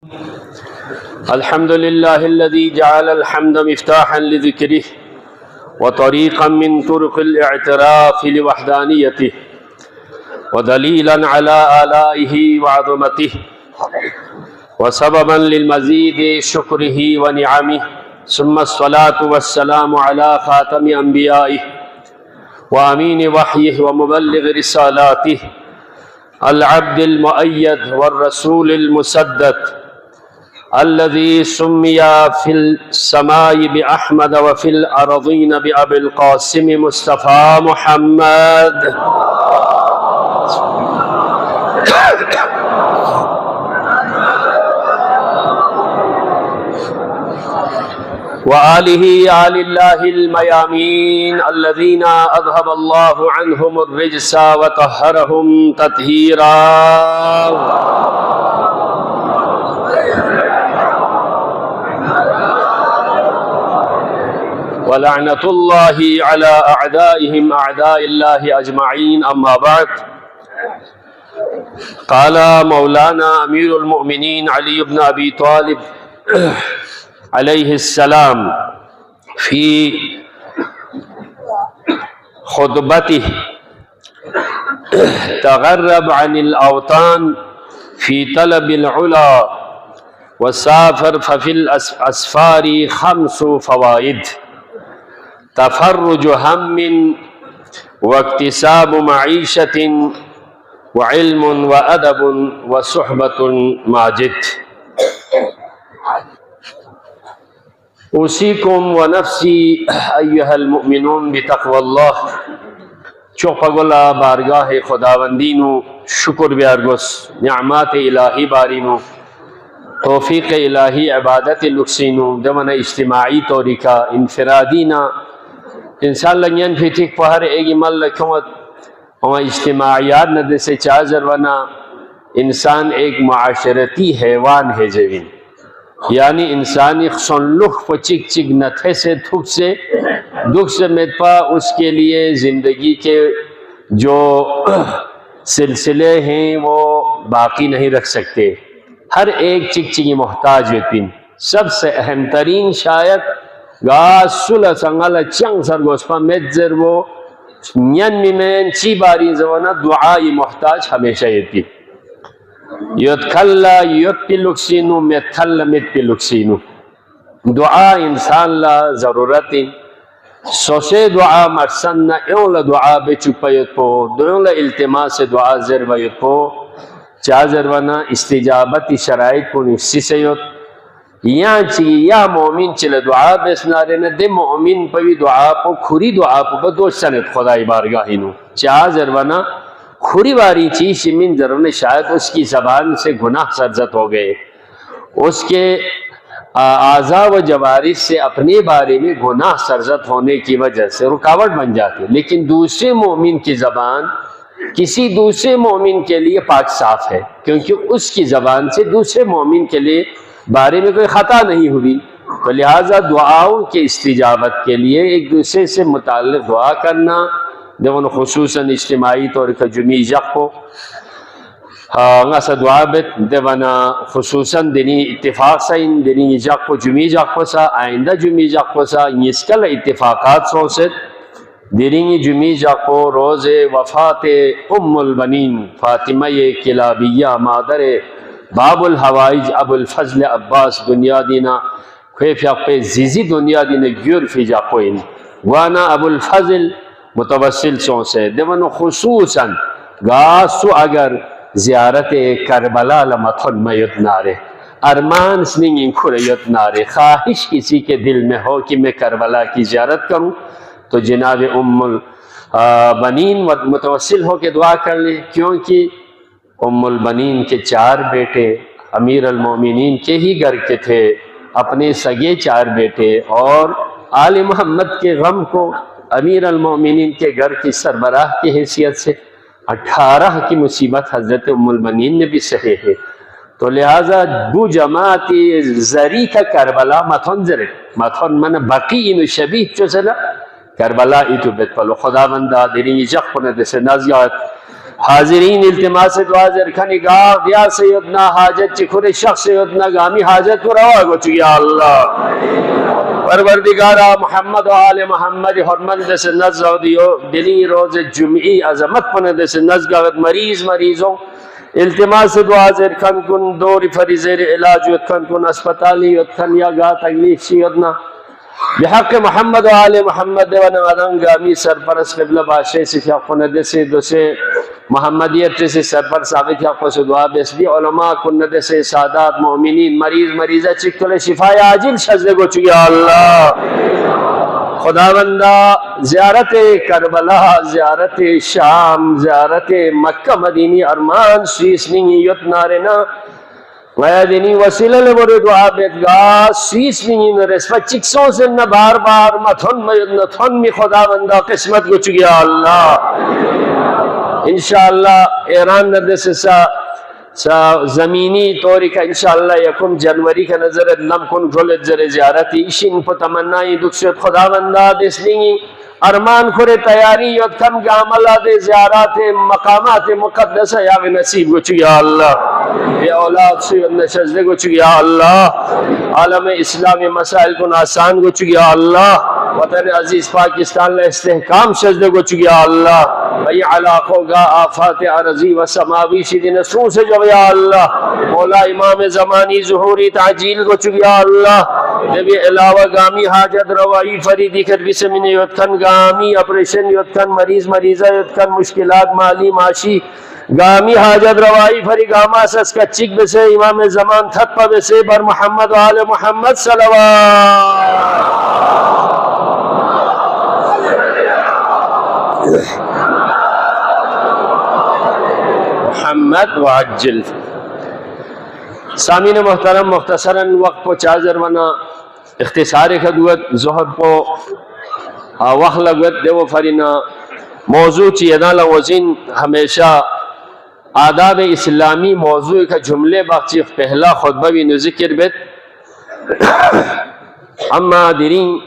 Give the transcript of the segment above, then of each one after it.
الحمد لله الذي جعل الحمد مفتاحا لذكره وطريقا من طرق الاعتراف لوحدانيته ودليلا على آلائه وعظمته وسببا للمزيد شكره ونعمه، ثم الصلاة والسلام على خاتم أنبيائه وأمين وحيه ومبلغ رسالاته العبد المؤيد والرسول المسدد الذي سمي في السماء بأحمد وفي الأرضين بأبي القاسم مصطفى محمد وآله آل الله الميامين الذين أذهب الله عنهم الرجس وطهرهم تطهيرا. ولعنة الله على أعدائهم أعداء الله أجمعين. أما بعد، قال مولانا أمير المؤمنين علي بن أبي طالب عليه السلام في خطبته: تغرب عن الأوطان في طلب العلا وسافر ففي الأسفار 5 فوائد: تفرج هم واكتساب معيشة وعلم وأدب وصحبة ماجد. اوصیکم و نفسی ایها المؤمنون بتقوى الله. چوپگولا بارگاہ خداوندینو شکر بیارگوس نعمات الہی بارینو توفیق الہی عبادت لکسینو دمنا اجتماعی طوریقہ انفرادینا انسان لگین فی ٹھیک پہر ایگی مل لکھوت وہاں اجتماعیات ندے سے چازر ونا انسان ایک معاشرتی حیوان ہے جوین، یعنی انسانی خسنلخ پا چک چک نتھے سے تھک سے دکھ سے مدپا اس کے لیے زندگی کے جو سلسلے ہیں وہ باقی نہیں رکھ سکتے. ہر ایک چک چکی محتاج ہوتی. سب سے اہم ترین شاید گاس سلح سنگل چنگ سر گوسپا مدزر وہ نین میمین چی باری زوانا دعائی محتاج ہمیشہ ہوتی. یتکلا یت پی لکسینو میتکلا مت پی لکسینو. دعا انسان لا ضرورت سوسے دعا مرسن نا اون دعا بے چپیت پو دون التماس دعا زرویت پو چا زرونا استجابت شرائط کو نفسی سیت یا چی یا مومن چل دعا بیسنارے نا دے مومن پوی دعا پو کھوری دعا پو دو سنت خدای بارگاہینو چا زرونا کھوری باری چیز من ضرور شاید اس کی زبان سے گناہ سرزد ہو گئے، اس کے اعضاء و جوارح سے اپنے بارے میں گناہ سرزد ہونے کی وجہ سے رکاوٹ بن جاتی. لیکن دوسرے مومن کی زبان کسی دوسرے مومن کے لیے پاک صاف ہے، کیونکہ اس کی زبان سے دوسرے مومن کے لیے بارے میں کوئی خطا نہیں ہوئی. تو لہٰذا دعاؤں کے استجابت کے لیے ایک دوسرے سے متعلق دعا کرنا دیون خصوصاً اجتماعی طور پر جمعی جق کو دعا بیت دیونا خصوصاً دینی اتفاق سا ان دینی جق کو جمعی جق کو سا آئندہ جمعی جق کو سا اسکل اتفاقات سو سے دینی جمعی جق کو روز وفات ام البنین فاطمہ کلابیہ مادر باب الحوائج ابو الفضل عباس دنیا دینا خیف یق پہ زیزی دنیا دینا گیر فی جق کو ان وانا ابو الفضل متوسل سو سے دیون خصوصاً گاسو اگر زیارت کربلا لمتھن میت نارے ارمان سننگ انکھوریت نارے خواہش کسی کے دل میں ہو کہ میں کربلا کی زیارت کروں تو جناب ام البنین متوسل ہو کے دعا کر لیں، کیونکہ ام البنین کے 4 بیٹے امیر المومنین کے ہی گھر کے تھے، اپنے سگے 4 بیٹے، اور آل محمد کے غم کو امیر المومنین کے گھر کی سربراہ کی حیثیت سے 18 کی مصیبت حضرت ام البنین نے بھی سہے ہے. تو لہذا دو جماعتی زری کا کربلا متھن زرے متھن من بقی انو شبیح چو سنا کربلا ایتو بیت پلو خدا بندہ دیرین جخ پنے دسے نازیات حاضرین التماس دعا زرخنی گاہ دیا سیدنا حاجت چکھر شخص سیدنا گامی حاجت کو روا گو چکی یا اللہ پروردگارہ محمد و آل محمد حرمت دس نزع دیو دلی روز جمعی عظمت پنے دس نزع مریضوں التماس دعا زرخن کن دور فریضیر علاج یتخن کن اسپتالی یتخن یا گاہ تکلیف شیدنا بحق محمد و آل محمد و نوادن گامی سرپرست قبل بادشاہ سے فیاقن سے دوسرے محمدیت سے سرپر ثابت حق سے دعا بیسبی علماء کند سے سادات مومنین مریضہ چکتل شفای عاجل شزدے کو چکی اللہ خداوندہ زیارت کربلا زیارت شام زیارت مکہ مدینی ارمان سیسنی یت نارنا ویدنی وسیلہ لبر دعا بیدگاہ سیسنی نرسفت چکسوں سے نہ بار بار متھن میں خداوندہ قسمت کو چکی اللہ انشاءاللہ ایران ندس سا زمینی طوری کا انشاءاللہ یکم جنوری کا نظر لم کن گھولت زر زیارتی اشین پا تمنائی دکشت خداوندہ دسلینی ارمان کھرے تیاری یود کم گاملہ دے زیارات مقامات مقدسہ یا نصیب کو چکی یا اللہ اے اولاد سید نشزدے کو چکی یا اللہ عالم اسلام مسائل کو آسان کو چکی یا اللہ وطن عزیز پاکستان لے استحکام شزدے کو چکی یا اللہ بھئی علاقوں کا آفات عرضی و سماوی شدی نسروں سے جو یا اللہ مولا امام زمانی ظہوری تعجیل کو چکی یا اللہ نبی علاوہ گامی حاجت روائی فریدی کر بسمین یتکن گامی اپریشن یتکن مریضہ یتکن مشکلات مالی معاشی گامی حاجت روائی فری گاما سس کا چک بسے امام زمان تھت پا بسے بر محمد و آل محمد صلوات محمد وعجل سامین محترم مختصراً وقت پو چازر ونا اختصار خدوت ظہر پو وقت لگوت دیو فرینا موضوع چی ادا لوزین ہمیشہ آداب اسلامی موضوع کا جملے باقی پہلا خطبہ بھی نذکر بیت اما درین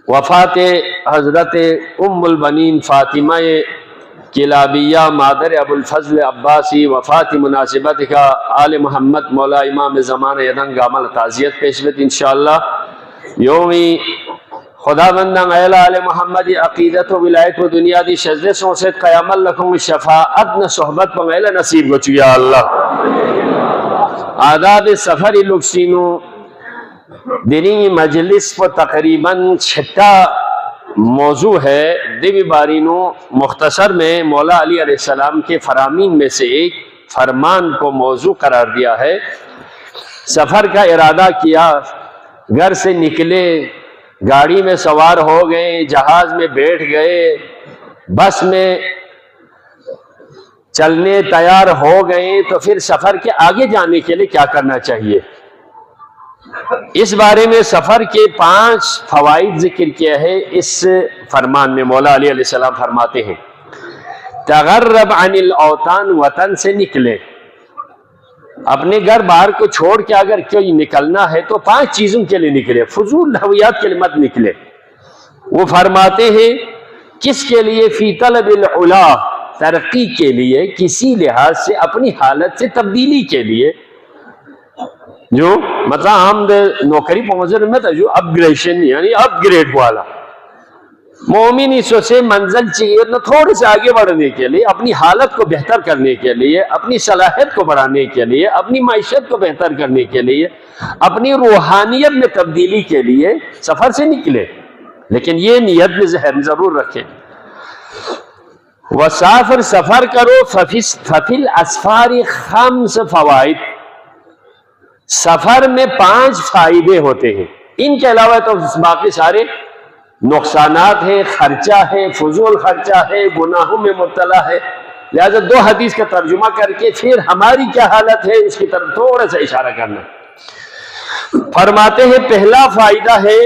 وفات حضرت ام البنین فاطمہ کلابیہ مادر ابو الفضل عباسی وفات مناسبت کا آل محمد مولا امام زمان یدنگ عمل تعزیت پیش بیت انشاءاللہ یومی خدا بندن ایلا آل محمد عقیدت و ولایت و دنیا دی شزد سوسید قیام لکم شفاعت نا صحبت پا ایلا نصیب کو چیا اللہ آداب سفر لکسینو دینی مجلس پا تقریباً چھٹا موضوع ہے دیوی بارینو مختصر میں مولا علی علیہ السلام کے فرامین میں سے ایک فرمان کو موضوع قرار دیا ہے سفر کا ارادہ کیا گھر سے نکلے گاڑی میں سوار ہو گئے جہاز میں بیٹھ گئے بس میں چلنے تیار ہو گئے تو پھر سفر کے آگے جانے کے لیے کیا کرنا چاہیے اس بارے میں سفر کے 5 فوائد ذکر کیا ہے اس فرمان میں مولا علی علیہ السلام فرماتے ہیں تغرب عن الاوطان وطن سے نکلے اپنے گھر باہر کو چھوڑ کے اگر کوئی نکلنا ہے تو 5 چیزوں کے لیے نکلے فضول لہویات کے لیے مت نکلے وہ فرماتے ہیں کس کے لیے فی طلب العلا ترقی کے لیے کسی لحاظ سے اپنی حالت سے تبدیلی کے لیے جو مطلب ہم نوکری پہنچے میں تھا جو اپگریشن یعنی اپ گریڈ والا مومن اس سے منزل چاہیے نہ تھوڑے سے آگے بڑھنے کے لیے اپنی حالت کو بہتر کرنے کے لیے اپنی صلاحیت کو بڑھانے کے لیے اپنی معیشت کو بہتر کرنے کے لیے اپنی روحانیت میں تبدیلی کے لیے سفر سے نکلے لیکن یہ نیت میں ذہن ضرور رکھیں وسافر سفر کرو ففی الاسفار 5 فوائد سفر میں 5 فائدے ہوتے ہیں ان کے علاوہ تو باقی سارے نقصانات ہے خرچہ ہے فضول خرچہ ہے گناہوں میں مبتلا ہے لہذا 2 حدیث کا ترجمہ کر کے پھر ہماری کیا حالت ہے اس کی طرف تھوڑا سا اشارہ کرنا فرماتے ہیں پہلا فائدہ ہے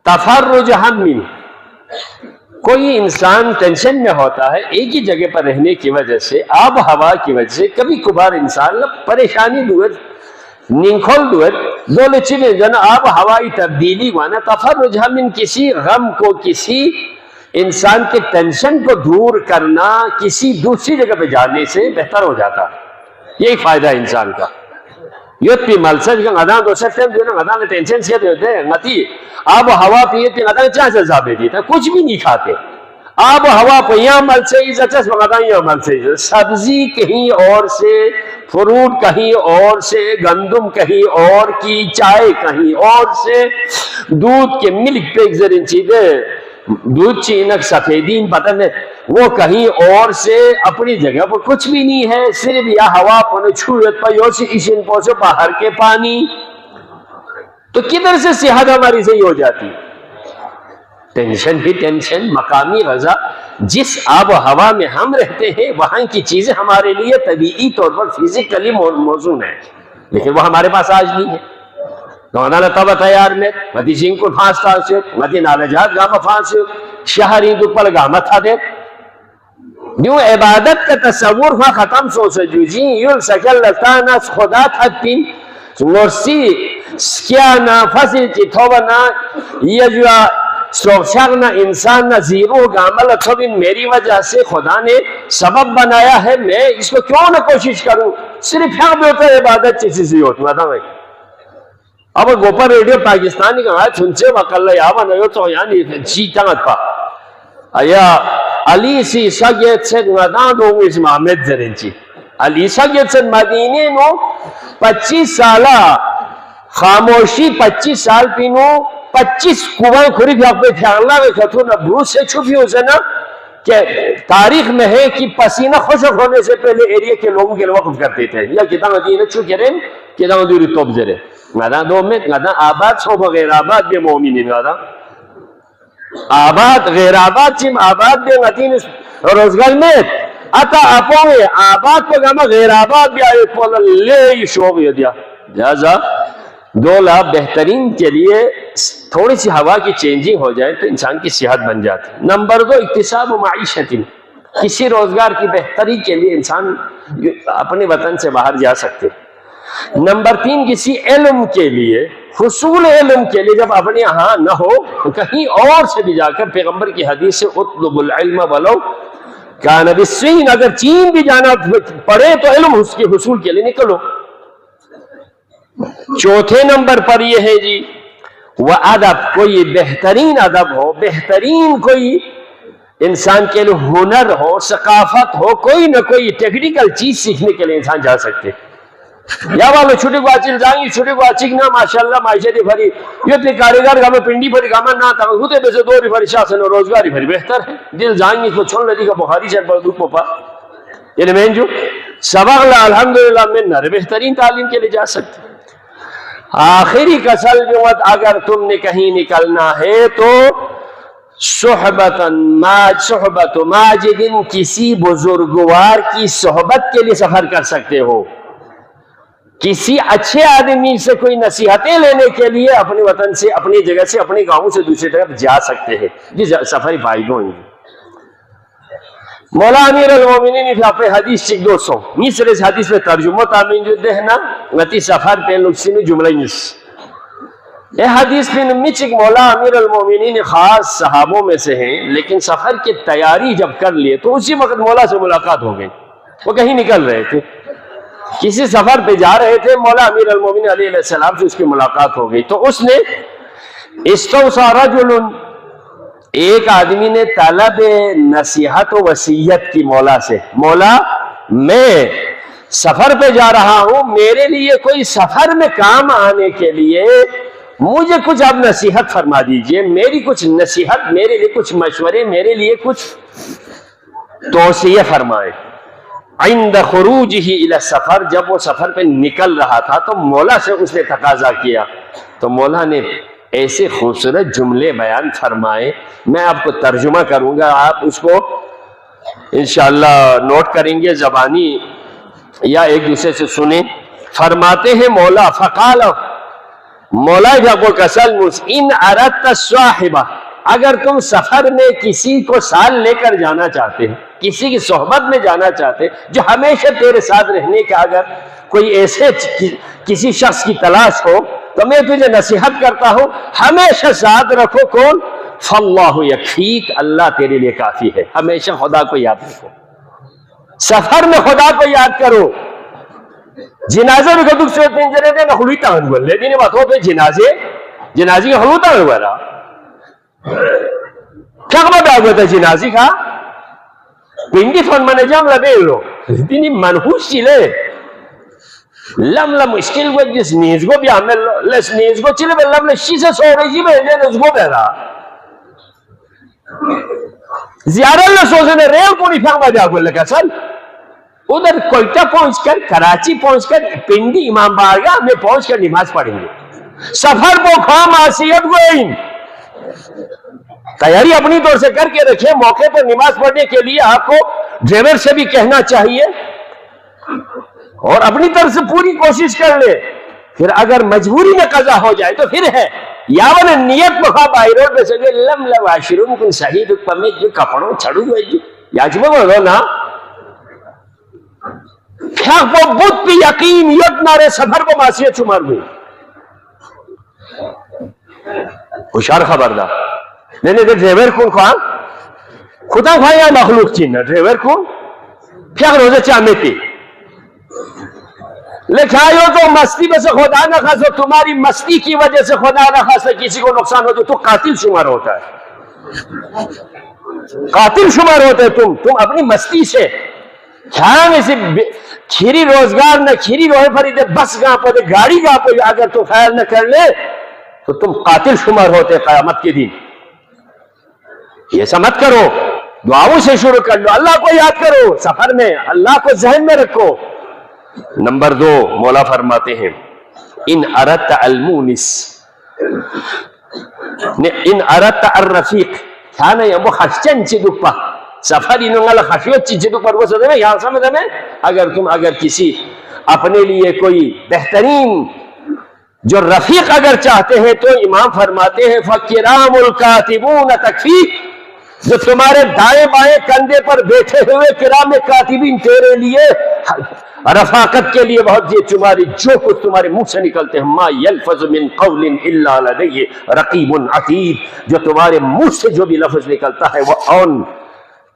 تفرج ہم کوئی انسان ٹینشن میں ہوتا ہے ایک ہی جگہ پر رہنے کی وجہ سے آب ہوا کی وجہ سے کبھی کبھار انسان پریشانی دوت نینکھول دوت دولے چلے جنا آب ہوائی تبدیلی وانا تفرج ہم کسی غم کو کسی انسان کے ٹینشن کو دور کرنا کسی دوسری جگہ پہ جانے سے بہتر ہو جاتا ہے. یہی فائدہ ہے انسان کا. یوت پی ملسل کا غدان دو سفر جو نا غدان ٹینشن سے ہوتے ہیں غتی آب و ہوا پیے تے غدان چاہ سے زابے دیتا کچھ بھی نہیں کھاتے. آب و ہوا پہ یہاں مل سے ہی زچس غدان یہاں مل سے ہی سبزی کہیں اور سے, فروٹ کہیں اور سے, گندم کہیں اور کی, چائے کہیں اور سے, دودھ کے ملک پہ ایک چیزیں دودھ چینک سفیدین پتہ نہیں وہ کہیں اور سے, اپنی جگہ پر کچھ بھی نہیں ہے, صرف یا ہوا پنے چھویت پہ یو سی اشن پوسے باہر کے پانی. تو کدھر سے صحت ہماری صحیح ہو جاتی؟ ٹینشن ہی ٹینشن. مقامی غذا جس آب و ہوا میں ہم رہتے ہیں وہاں کی چیزیں ہمارے لیے طبیعی طور پر فزیکلی موزون ہیں, لیکن وہ ہمارے پاس آج نہیں ہے. نوانا تبا تیار میں مدی سنگ کو پھانستا سے مدی نالجات گاما پھانس شہری دپل گاما تھا دے یوں عبادت کا تصور ہوا ختم سو سجوجی یوں سکل لتانا خدا تھا پین نورسی سکیانا فسی چیتھوبنا یہ جو سوکشاگنا انسان نہ زیرو گامل اتھوبین میری وجہ سے خدا نے سبب بنایا ہے, میں اس کو کیوں نہ کوشش کروں. صرف یہاں بھی ہوتا ہے عبادت چیزی سی ہوتی ہے بھائی. اب گوپر ریڈیو پاکستانی کا سنچے وقال یاوا نیو تو یعنی چی تنگت پا ایا علی سی سگیت سے نادان دو اس محمد زرنچی علی سگیت سے مدینے نو 25 سالہ خاموشی 25 سال پینو 25 کوبائیں کھوری بھی آپ پہ تھیانلا میں کھتو نہ بروس سے چھپی ہو سے نا کہ تاریخ میں ہے کہ پسینہ خشک ہونے سے پہلے ایریا کے لوگوں کے وقف کرتے تھے یا کتنا مدینہ چھو کریں کتنا دوری توب زرے غدا دو میں غدا آباد سو غیر آباد بے مومنین غدا آباد غیر آباد چیم آباد بے غتین روزگار میں اتا اپوئے آباد کو گاما غیر آباد بھی آئے پولا لے شوق یہ دیا لہذا دولا بہترین کے لیے تھوڑی سی ہوا کی چینجنگ ہو جائے تو انسان کی صحت بن جاتی. نمبر 2 اکتساب و معیشت, کسی روزگار کی بہتری کے لیے انسان اپنے وطن سے باہر جا سکتے. نمبر 3 کسی علم کے لیے, حصول علم کے لیے جب اپنے یہاں نہ ہو تو کہیں اور سے بھی جا کر پیغمبر کی حدیث سے اطلب العلم ولو کان بالصین, اگر چین بھی جانا پڑے تو علم اس کے حصول کے لیے نکلو. چوتھے نمبر پر یہ ہے جی وہ ادب, کوئی بہترین ادب ہو, بہترین کوئی انسان کے لیے ہنر ہو, ثقافت ہو, کوئی نہ کوئی ٹیکنیکل چیز سیکھنے کے لیے انسان جا سکتے. یا والو چھوٹے کو آچل جائیں گی چھوٹے کو آچل نا ماشاءاللہ معیشتی بھری یہ اپنے کاریگر گاما پنڈی بھری گاما نہ تھا ہوتے بے سے دوری بھری شاسن اور روزگاری بھری بہتر ہے. دل جائیں گی اس کو چھوڑ لے دی کا بخاری شہر پر دو پوپا یعنی میں جو سبق لا الحمدللہ میں نہ بہترین تعلیم کے لیے جا سکتے. آخری کسل جو اگر تم نے کہیں نکلنا ہے تو صحبت ماجد, کسی بزرگوار کی صحبت کے لیے سفر کر سکتے ہو. کسی اچھے آدمی سے کوئی نصیحتیں لینے کے لیے اپنے وطن سے, اپنی جگہ سے, اپنے گاؤں سے دوسری طرف جا سکتے ہیں. جی سفری فائدوں ہیں. مولا امیر المومنین فی اپنے حدیث چک 200 مصر اس حدیث میں ترجمہ تامین جو دہنا غتی سفر پہن لکسی میں جملہ نیس یہ حدیث میں نمی چک مولا امیر المومنین خاص صحابوں میں سے ہیں, لیکن سفر کی تیاری جب کر لیے تو اسی وقت مولا سے ملاقات ہو گئی. وہ کہیں نکل رہے تھے, کسی سفر پہ جا رہے تھے, مولا امیر المومنین علیہ السلام سے اس کی ملاقات ہو گئی. تو اس نے استوصى رجل, ایک آدمی نے طلب نصیحت و وصیت کی مولا سے, مولا میں سفر پہ جا رہا ہوں, میرے لیے کوئی سفر میں کام آنے کے لیے مجھے کچھ آپ نصیحت فرما دیجئے, میری کچھ نصیحت, میرے لیے کچھ مشورے, میرے لیے کچھ توصیہ فرمائیں. عند خروجہ الی السفر, جب وہ سفر پہ نکل رہا تھا تو مولا سے اس نے تقاضا کیا, تو مولا نے ایسے خوبصورت جملے بیان فرمائے, میں آپ کو ترجمہ کروں گا, آپ اس کو انشاءاللہ نوٹ کریں گے زبانی یا ایک دوسرے سے سنیں. فرماتے ہیں مولا فقال, مولا جب وہ کسل ان اردت الصاحبہ, اگر تم سفر میں کسی کو ساتھ لے کر جانا چاہتے ہیں, کسی کی صحبت میں جانا چاہتے ہیں جو ہمیشہ تیرے ساتھ رہنے کا, اگر کوئی ایسے کسی شخص کی تلاش ہو تو میں تجھے نصیحت کرتا ہوں ہمیشہ ساتھ رکھو کون, فاللہ یکفیک، اللہ تیرے لیے کافی ہے. ہمیشہ خدا کو یاد رکھو، سفر میں خدا کو یاد کرو. جنازه bi kaduk se pencerede na khuluita ngol le dine bato pe jinazi khuluita ngora kagma da gota jinazi ka quindi fon manejam la bello dini manhus chile lam la mushkil go jis nizgo bi amel les nizgo chile lam la shise sore ji be ne nizgo bera ziyarat la sozene rel ko ni fagma da gol le kasal ادھر کوئٹہ پہنچ کر، کراچی پہنچ کر، پنڈی امام بارگاہ میں پہنچ کر نماز پڑھیں گے. سفر کو خواہ معصیت گوئیں، تیاری اپنی طور سے کر کے رکھیں. موقع پر نماز پڑھنے کے لیے آپ کو ڈرائیور سے بھی کہنا چاہیے اور اپنی طرف سے پوری کوشش کر لے. پھر اگر مجبوری میں قضا ہو جائے تو پھر ہے یاون نیت مخا باہر میں سگے لم لواشرون کن صحیح پمے جو کپڑوں چھڑو گئے یاجبہ بولو نا وہ بدھ پہ یقین یک نارے سفر کو معصیت شمار ہوئی. ہوشیار خبردار نہیں نہیں ڈرائیور کون خواہ خدا خواہ یا مخلوق چیننا ڈرائیور کون پھر روزے چاہمیتی لکھائیو تو مستی میں سے خدا نہ خاصو، تمہاری مستی کی وجہ سے خدا نہ خاصو کسی کو نقصان ہو تو قاتل شمار ہوتا ہے. قاتل شمار ہوتا ہے تم اپنی مستی سے. کھیری روزگار نہ کھیری روح فریدے بس گاں پہ گاڑی گاں پہ اگر تو خیر نہ کر لے تو تم قاتل شمار ہوتے قیامت کے دن. یہ ایسا مت کرو، دعاؤں سے شروع کر لو، اللہ کو یاد کرو، سفر میں اللہ کو ذہن میں رکھو. نمبر 2 مولا فرماتے ہیں ان اردت المونس ان اردت الرفیق کھانا یا وہ خشچن چی دپا سفر انہوں نے خشیت چیزیں تو پر وہ سدے میں یہاں سمجھ میں اگر کسی اپنے لیے کوئی بہترین جو رفیق اگر چاہتے ہیں تو امام فرماتے ہیں فَكِرَامُ الْكَاتِبُونَ تَكْفِيكَ، جو تمہارے دائیں بائیں کندھے پر بیٹھے ہوئے کرام کاتبین تیرے لیے رفاقت کے لیے بہت یہ تمہاری جو کچھ تمہارے منہ سے نکلتے ہیں ما یلفظ من قول الا لدیہ رقیب عتید، جو تمہارے منہ سے جو بھی لفظ نکلتا ہے وہ آن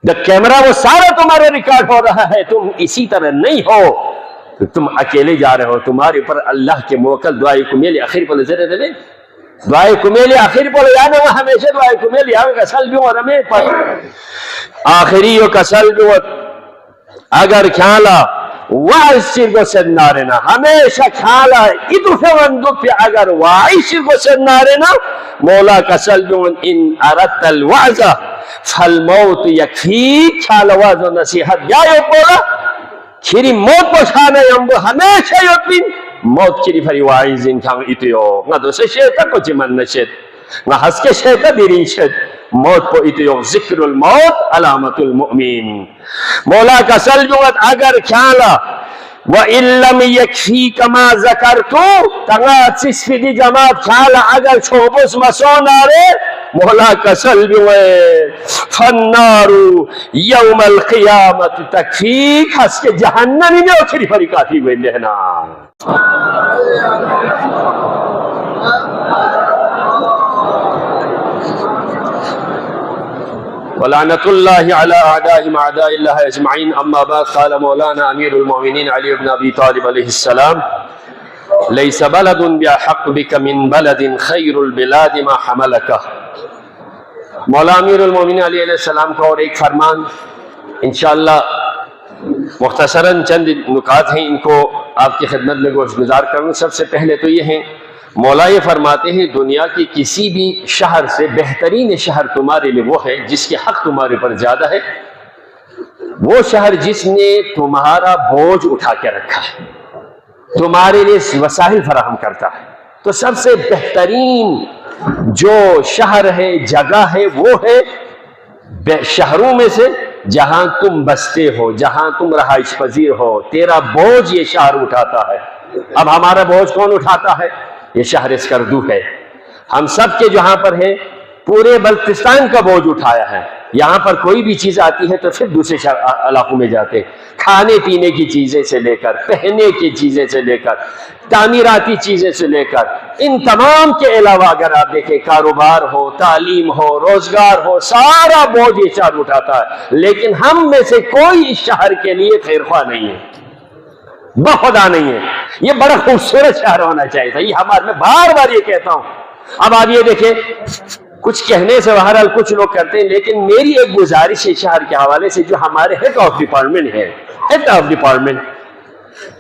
دا کیمرہ وہ سارا تمہارے ریکارڈ ہو رہا ہے. تم اسی طرح نہیں ہو، تم اکیلے جا رہے ہو، تمہارے اوپر اللہ کے موکل. دعائے کمیلی آخر پر نظر دے دعائے کمیلی آخر پر یعنی وہ ہمیشہ دعائے کمیلی آگے کسل بھی اور ہمیں پر آخری و کسل بھی اگر کھالا وائس شرگو سننارنا ہمیشہ کھالا ادو فوندو پہ اگر وائس شرگو سننارنا مولا کسل بھی ان اردت الوعظہ فالموت یکفیک چھال واز و نصیحت جائے بولا کھیری موت پوچھانا یمبو ہمیشہ یقین موت کھیری فری وائز انکھاں اتیو نا دوسرے شیطہ کو چمن نشد نا ہس کے شیطہ دیرین شد موت پو اتیو ذکر الموت علامت المؤمن. مولا کا سلجوت اگر کھالا وَإِن لَمْ يَكْفِيكَ مَا ذَكَرْتُ تنگا چسفی دی جماعت کھالا اگر چھوبس مسون آرے مولا کا سلجوت فَالنَّارُ يَوْمَ الْقِيَامَةِ تَكْفِيكَ ہس کے جہنمی میں اکھری فری کافی ہوئے لہنا. ولعنت اللہ علی اعدائهم اعداء اللہ اجمعین. اما بعد قال مولانا امیر المؤمنین علی بن ابی طالب علیہ السلام لیس بلد بأحق بک من بلد خیر البلاد ما حملکہ. مولا امیر المؤمنین علیہ السلام کا اور ایک فرمان انشاءاللہ مختصراً چند نکات ہیں، ان کو آپ کی خدمت میں گوش گزار کروں. سب سے پہلے تو یہ ہیں مولا یہ فرماتے ہیں دنیا کی کسی بھی شہر سے بہترین شہر تمہارے لیے وہ ہے جس کے حق تمہارے پر زیادہ ہے، وہ شہر جس نے تمہارا بوجھ اٹھا کے رکھا ہے، تمہارے لیے وسائل فراہم کرتا ہے. تو سب سے بہترین جو شہر ہے، جگہ ہے، وہ ہے شہروں میں سے جہاں تم بستے ہو، جہاں تم رہائش پذیر ہو. تیرا بوجھ یہ شہر اٹھاتا ہے. اب ہمارا بوجھ کون اٹھاتا ہے؟ یہ شہر اسکردو ہے. ہم سب کے جہاں پر ہیں پورے بلتستان کا بوجھ اٹھایا ہے. یہاں پر کوئی بھی چیز آتی ہے تو پھر دوسرے علاقوں میں جاتے ہیں. کھانے پینے کی چیزیں سے لے کر, پہننے کی چیزیں سے لے کر, تعمیراتی چیزیں سے لے کر, ان تمام کے علاوہ اگر آپ دیکھیں کاروبار ہو, تعلیم ہو, روزگار ہو, سارا بوجھ یہ شہر اٹھاتا ہے. لیکن ہم میں سے کوئی اس شہر کے لیے خیر خواہ نہیں ہے, بخدا نہیں ہے. یہ بڑا خوبصورت شہر ہونا چاہیے تھا, یہ ہمارے, میں بار بار یہ کہتا ہوں. اب آپ یہ دیکھیں, کچھ کہنے سے بہرحال کچھ لوگ کرتے ہیں, لیکن میری ایک گزارش ہے شہر کے حوالے سے, جو ہمارے ہیڈ آف ڈپارٹمنٹ ہے, ہیڈ آف ڈپارٹمنٹ,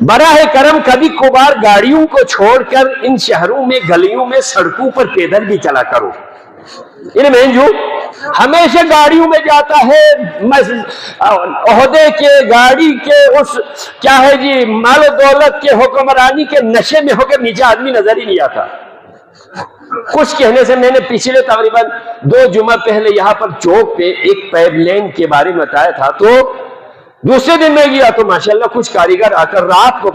براہ کرم کبھی کبھار گاڑیوں کو چھوڑ کر ان شہروں میں, گلیوں میں, سڑکوں پر پیدل بھی چلا کرو. میں جو ہمیشہ گاڑیوں میں جاتا ہے, عہدے کے, گاڑی کے, اس کیا ہے جی, مال و دولت کے, حکمرانی کے نشے میں ہو کر نیچے آدمی نظر ہی نہیں آتا. کچھ کہنے سے, میں نے پچھلے تقریباً 2 جمعہ پہلے یہاں پر چوک پہ ایک پائپ لائن کے بارے میں بتایا تھا, تو دوسرے دن میں گیا تو ماشاءاللہ کچھ کاریگر آ کر رات کو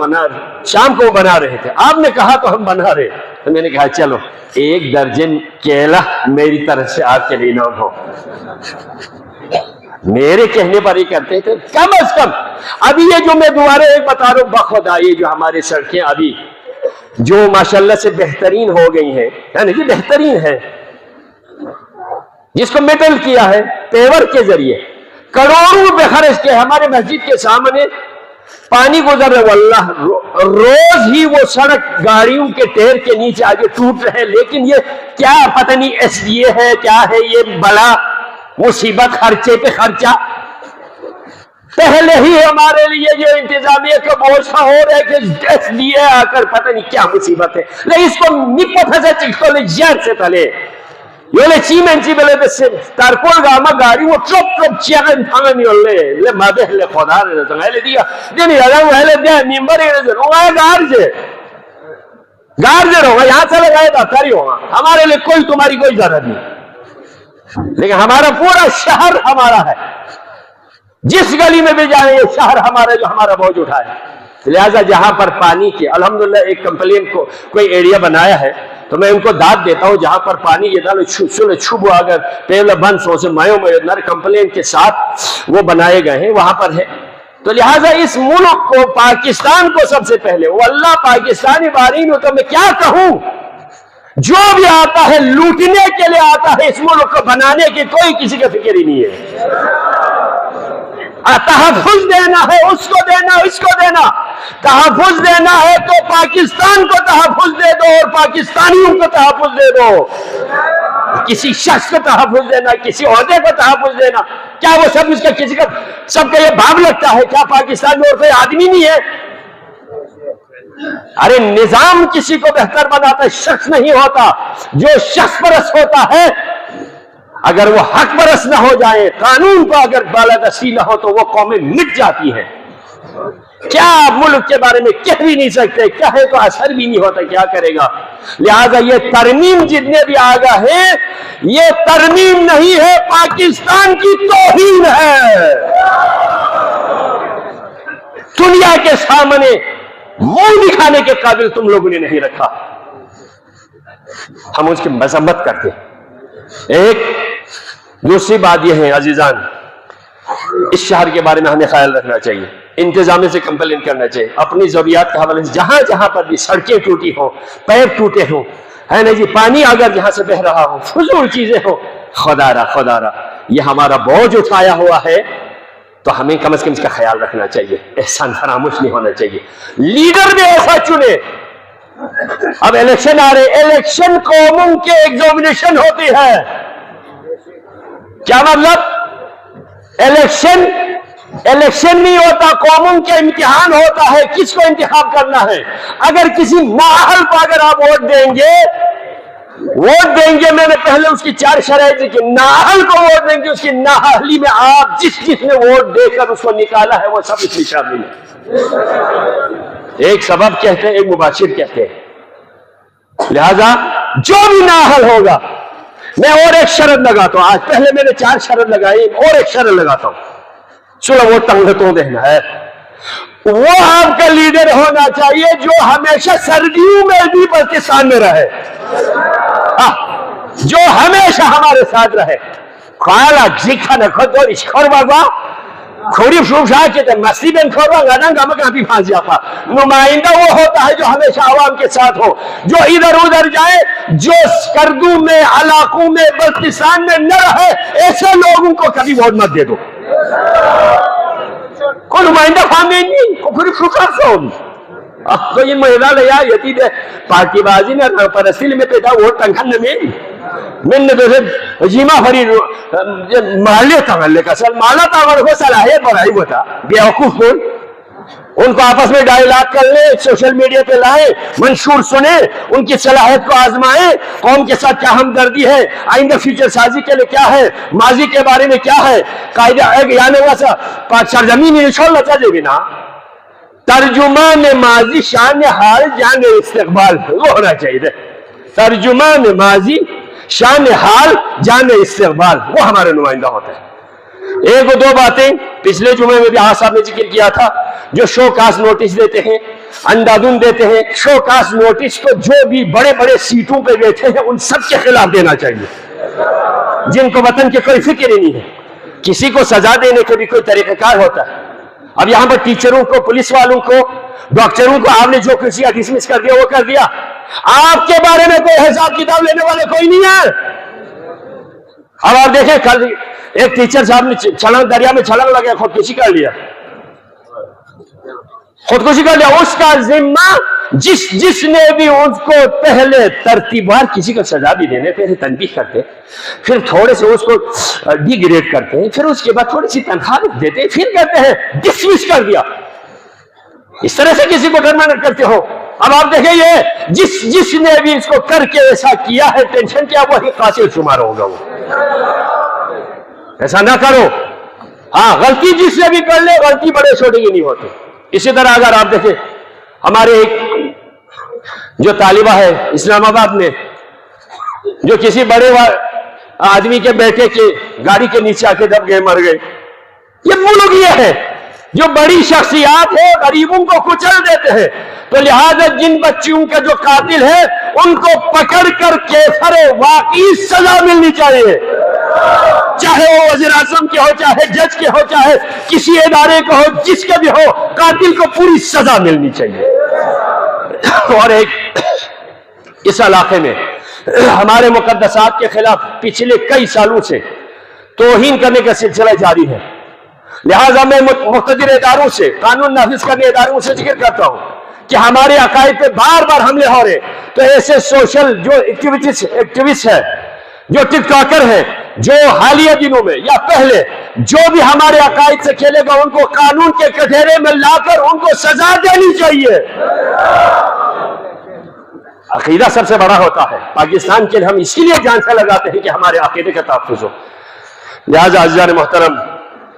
شام کو بنا رہے تھے. آپ نے کہا تو ہم بنا رہے, تو میں نے کہا چلو 1 درجن کیلا میری طرف سے آپ کے لیے انعام ہو. میرے کہنے پر ہی کرتے تھے کم از کم. ابھی یہ جو میں دوبارہ ایک بتا رہا ہوں, بخدا یہ جو ہماری سڑکیں ابھی جو ماشاءاللہ سے بہترین ہو گئی ہیں, یعنی کہ بہترین ہے, جس کو میٹل کیا ہے پیور کے ذریعے, کروڑوں روپے خرچ کیا. ہمارے مسجد کے سامنے پانی گزر رہا, واللہ روز ہی وہ سڑک گاڑیوں کے ٹیر کے نیچے آگے ٹوٹ رہے. لیکن یہ کیا پتہ نہیں ایس ڈی اے ہے کیا ہے, یہ بڑا مصیبت, خرچے پہ خرچہ. پہلے ہی ہمارے لیے یہ انتظامیہ کا بوجھ ہو رہا ہے کہ ایس ڈی اے آ کر پتہ نہیں کیا مصیبت ہے. لیکن اس کو نپتہ سے چکتولے جیر سے تلے یولے چیمنچی بلے بسے تارکول گاما گاڑی وہ ٹرپ چیغن تھانگن یولے لے مابہ لے خدا رہے رہتا ہے. لے دیا دینی رہا وہ لے دیا نمبر ہی رہتا ہے, وہ آئے گار جے رہو, یہاں سے لگائے داتاری ہوگا. ہمارے لئے کوئی تمہاری کوئی ضرورت نہیں, لیکن ہمارا پورا شہر ہمارا ہے. جس گلی میں بھی جائیں یہ شہر ہمارا, جو ہمارا بوجھ اٹھائے. لہذا جہاں پر پانی کی الحمدللہ ایک کمپلین کو کوئی ایریا بنایا ہے, تو میں ان کو داد دیتا ہوں. جہاں پر پانی یہ دالو سلے چھوبو اگر پہلے بند سو سے مایو نر کمپلین کے ساتھ وہ بنائے گئے ہیں وہاں پر ہے. تو لہٰذا اس ملک کو, پاکستان کو سب سے پہلے, وہ اللہ پاکستانی بارین ہو تو میں کیا کہوں, جو بھی آتا ہے لوٹنے کے لیے آتا ہے, اس ملک کو بنانے کی کوئی کسی کا فکر ہی نہیں ہے. تحفظ دینا ہے اس کو دینا, اس کو دینا. تحفظ دینا ہے تو پاکستان کو تحفظ دے دو اور پاکستانیوں کو تحفظ دے دو. کسی شخص کو تحفظ دینا, کسی عہدے کو تحفظ دینا, کیا وہ سب اس کا کسی کا سب کا یہ بھاگ لگتا ہے؟ کیا پاکستان میں اور کوئی آدمی نہیں ہے؟ ارے نظام کسی کو بہتر بناتا ہے, شخص نہیں ہوتا. جو شخص پرست ہوتا ہے, اگر وہ حق پرست نہ ہو جائے, قانون کو اگر بالادستی نہ ہو تو وہ قومیں مٹ جاتی ہیں. کیا ملک کے بارے میں کہہ بھی نہیں سکتے, کہے تو اثر بھی نہیں ہوتا, کیا کرے گا. لہذا یہ ترمیم جتنے بھی آگاہ ہیں, یہ ترمیم نہیں ہے, پاکستان کی توہین ہے. دنیا کے سامنے منہ دکھانے کے قابل تم لوگوں نے نہیں رکھا. ہم اس کی مذمت کرتے ہیں. ایک دوسری بات یہ ہے عزیزان, اس شہر کے بارے میں ہمیں خیال رکھنا چاہیے, انتظامیہ سے کمپلین کرنا چاہیے. اپنی ضروریات کے حوالے سے جہاں جہاں پر بھی سڑکیں ٹوٹی ہوں, پائپ ٹوٹے ہوں, ہے نا جی, پانی اگر جہاں سے بہ رہا ہو, فضول چیزیں ہوں, خدا را یہ ہمارا بوجھ اٹھایا ہوا ہے, تو ہمیں کم از کم اس کا خیال رکھنا چاہیے. احسان فراموش نہیں ہونا چاہیے. لیڈر بھی ایسا چنے. اب الیکشن آ رہے, الیکشن قوموں کے ایگزامینیشن ہوتی ہے. کیا مطلب؟ الیکشن نہیں ہوتا, قوموں کا امتحان ہوتا ہے. کس کو انتخاب کرنا ہے؟ اگر کسی نااہل کو اگر آپ ووٹ دیں گے, میں نے پہلے اس کی 4 شرائط کہ نااہل کو ووٹ دیں گے, اس کی نااہلی میں آپ جس نے ووٹ دے کر اس کو نکالا ہے وہ سب اس میں شامل ہے. ایک سبب کہتے ہیں, ایک مباشر کہتے ہیں. لہذا جو بھی نااہل ہوگا, میں اور ایک شرط لگاتا ہوں. آج پہلے میں نے 4 شرط لگائی, اور ایک شرط لگاتا ہوں. چلو وہ تنگتوں دینا ہے, وہ آپ کا لیڈر ہونا چاہیے جو ہمیشہ سردیوں میں بھی پاکستان میں رہے, جو ہمیشہ ہمارے ساتھ رہے. خوالا جیکھانا خودور اس خوربا خوری فروشا چیتے مستی بن خوربا گانا گاما کافی پھانسی آپا نمائندہ وہ ہوتا ہے جو ہمیشہ عوام کے ساتھ ہو، جو ادھر ادھر جائے، جو کردوں میں علاقوں میں بلتستان میں نہ رہے، ایسے لوگوں کو کبھی ووٹ مت دے دو. کو نمائندہ خامین نہیں کو خوری فروشا سون تو یہ مہدہ لیا یتید پارٹی بازی نے پرسیل میں پیدا ووٹ تنکھن من نے تو جیمہ فری محلے تغلے کا سل مالا تاغر کو صلاحیت بڑھائی ہوتا بیوقوف کون ان کو آپس میں ڈائیلاگ کر لے، سوشل میڈیا پہ لائے، منشور سنے، ان کی صلاحیت کو آزمائیں، قوم کے ساتھ کیا ہمدردی ہے، آئندہ فیوچر سازی کے لئے کیا ہے، ماضی کے بارے میں کیا ہے، قائدہ ایک یعنی واسا پاک سرزمین انشاء اللہ چاہے بھی نا ترجمان ماضی شان حال جان استقبال وہ ہونا چاہیے. ترجمان ماضی شان حال جان استقبال وہ ہمارے نمائندہ ہوتا ہے. ایک و دو باتیں پچھلے جمعے میں بھی آج صاحب نے ذکر کیا تھا، جو شو کاس نوٹس دیتے ہیں، اندادون دیتے ہیں، شو کاس نوٹس کو جو بھی بڑے بڑے سیٹوں پہ بیٹھے ہیں ان سب کے خلاف دینا چاہیے، جن کو وطن کی کوئی فکر ہی نہیں ہے. کسی کو سزا دینے کے بھی کوئی طریقہ کار ہوتا ہے. اب یہاں پر ٹیچروں کو، پولیس والوں کو، ڈاکٹروں کو آپ نے جو کرسیاں ڈسمس کر دیا وہ کر دیا. آپ کے بارے میں کوئی حساب کتاب لینے والے کوئی نہیں ہے. اب آپ دیکھیں کل ایک ٹیچر صاحب نے چھلانگ دریا میں چھلانگ لگا خودکشی کر لیا، خودکشی کر لیا. اس کا ذمہ جس نے بھی اس کو پہلے ترتیبوار کسی کو سزا بھی دینے، پہلے تنبیہ کرتے، پھر تھوڑے سے اس کو ڈی گریڈ کرتے ہیں، پھر اس کے بعد تھوڑی سی تنخواہ دیتے، پھر کہتے ہیں ڈسمس کر دیا. اس طرح سے کسی کو ٹرمینیٹ کرتے ہو. اب آپ دیکھیں یہ جس نے بھی اس کو کر کے ایسا کیا ہے، ٹینشن کیا، وہی قاتل شمار ہوگا. وہ ایسا نہ کرو. ہاں غلطی جس نے بھی کر لے، غلطی بڑے چھوٹے کی نہیں ہوتی. اسی طرح اگر آپ دیکھیں ہمارے ایک جو طالبہ ہے اسلام آباد میں، جو کسی بڑے آدمی کے بیٹے کے گاڑی کے نیچے آ کے دب گئے، مر گئے. یہ ملک یہ ہے جو بڑی شخصیات ہے غریبوں کو کچل دیتے ہیں. تو لہذا جن بچیوں کا جو قاتل ہے ان کو پکڑ کر کیفر واقعی سزا ملنی چاہیے، چاہے وہ وزیر اعظم کے ہو، چاہے جج کے ہو، چاہے کسی ادارے کا ہو، جس کا بھی ہو، قاتل کو پوری سزا ملنی چاہیے. اور ایک اس علاقے میں ہمارے مقدسات کے خلاف پچھلے کئی سالوں سے توہین کرنے کا سلسلہ جاری ہے. لہٰذا میں مقتدر اداروں سے، قانون نافذ کرنے اداروں سے ذکر کرتا ہوں کہ ہمارے عقائد پہ بار بار حملے ہو رہے. تو ایسے سوشل جو ایکٹیوسٹ ہے، جو ٹک ٹاکر ہیں، جو حالیہ دنوں میں یا پہلے جو بھی ہمارے عقائد سے کھیلے گا، ان کو قانون کے کٹہرے میں لا کر ان کو سزا دینی چاہیے. عقیدہ سب سے بڑا ہوتا ہے. پاکستان کے لیے ہم اسی لیے جان سے لگاتے ہیں کہ ہمارے عقیدے کا تحفظ ہو. لہٰذا عزیزان محترم،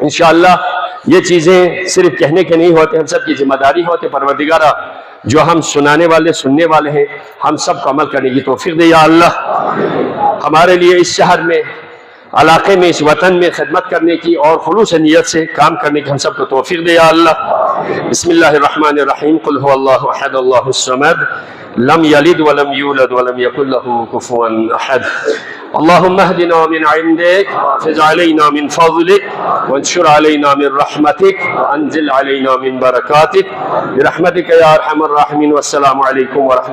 انشاءاللہ یہ چیزیں صرف کہنے کے نہیں ہوتے، ہم سب کی ذمہ داری ہوتے. پروردگارہ جو ہم سنانے والے، سننے والے ہیں، ہم سب کو عمل کرنے کی توفیق دے یا اللہ. ہمارے لیے اس شہر میں، علاقے میں، اس وطن میں خدمت کرنے کی اور خلوص نیت سے کام کرنے کی ہم سب کو توفیق دے یا اللہ. بسم اللہ الرحمن الرحیم. قل هو اللہ احد اللہ الصمد لم یلد ولم یولد ولم یکن له کفوا احد. اللهم اهدنا من عندك واحفظ علينا من فضلك وانشر علينا من رحمتك وانزل علينا من بركاتك برحمتك يا ارحم الراحمين. والسلام عليكم ورحمة